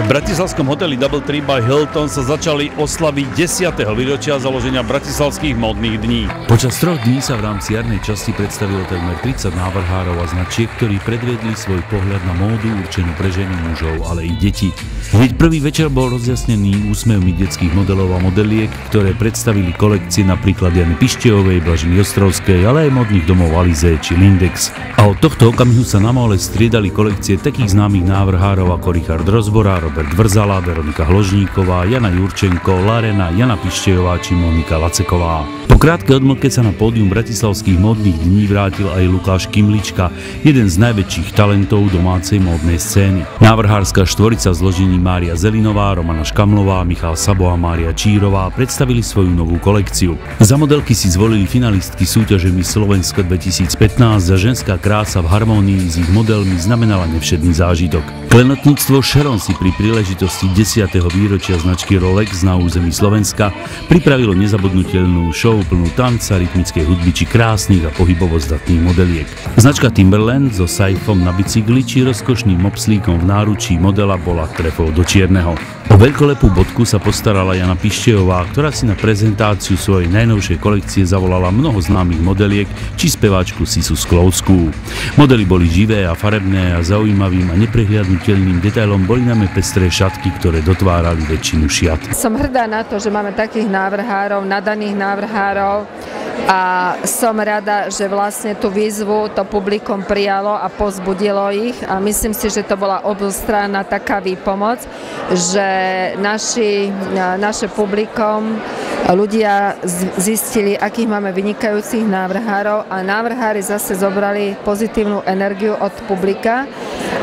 V bratislavskom hoteli Double Tree by Hilton sa začali oslavy 10. výročia založenia bratislavských módnych dní. Počas 3 dní sa v rámci jarnej časti predstavilo takmer 30 návrhárov a značiek, ktorí predviedli svoj pohľad na módu určenú pre ženy, mužov, ale i deti. Hneď prvý večer bol rozjasnený úsmevmi detských modelov a modeliek, ktoré predstavili kolekcie napríklad Jany Pišťejovej, Blaženy Ostrovskej, ale aj modných domov Alize či Lindex. A od tohto okamihu sa na mole striedali kolekcie takých známych návrhárov ako Richard Rozbora, Robert Vrzala, Veronika Hložníková, Jana Jurčenko, Larena, Jana Pišťejová či Monika Laceková. Po krátkej odmlke sa na pódium bratislavských módnych dní vrátil aj Lukáš Kymlička, jeden z najväčších talentov domácej módnej scény. Návrhárska štvorica v zložení Mária Zelinová, Romana Škamlová, Michal Sabo a Mária Čírová predstavili svoju novú kolekciu. Za modelky si zvolili finalistky súťaže Miss Slovensko 2015 a ženská krása v harmónii s ich modelmi znamenala nevšedný zážitok. Klenotníctvo Sharon si pri príležitosti 10. výročia značky Rolex na území Slovenska pripravilo nezabudnutelnú show plnú tanca, rytmickej hudby či krásnych a pohybovo zdatných modeliek. Značka Timberland so sajfom na bicykli či rozkošným obslíkom v náručí modela bola trefou do čierneho. O veľkolepú bodku sa postarala Jana Pišťejová, ktorá si na prezentáciu svojej najnovšej kolekcie zavolala mnoho známych modeliek či speváčku Sisu Sklovskú. Modely boli živé a farebné a zaujímavým a neprehliadnutelným detailom boli najmä pestré šatky, ktoré dotvárali väčšinu šiat. Som hrdá na to, že máme takých návrhárov, nadaných návrhárov a som rada, že vlastne tú výzvu to publikum prijalo a povzbudilo ich a myslím si, že to bola obostranná taká výpomoc, že naše publikum, ľudia zistili, akých máme vynikajúcich návrhárov a návrhári zase zobrali pozitívnu energiu od publika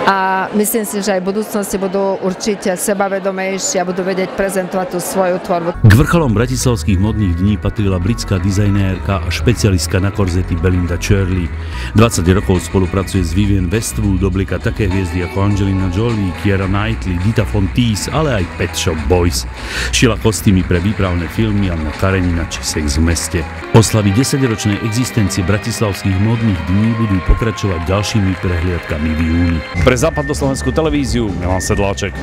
a myslím si, že aj v budúcnosti budú určite sebavedomejší a budú vedieť prezentovať tú svoju tvorbu. K vrcholom bratislavských modných dní patrila britská dizajnérka a špecialistka na korzety Belinda Shirley. 20 rokov spolupracuje s Vivienne Westwood, oblieka také hviezdy ako Angelina Jolie, Keira Knightley, Dita Von Teese, ale aj Pet Shop Boys. Šila kostýmy pre výpravné filmy Anna Karenina či Sex v meste. Oslavy 10-ročnej existencie bratislavských modných dní budú pokračovať ďalšími prehliadkami v júni. Pre západoslovenskú televíziu Milan Sedláček.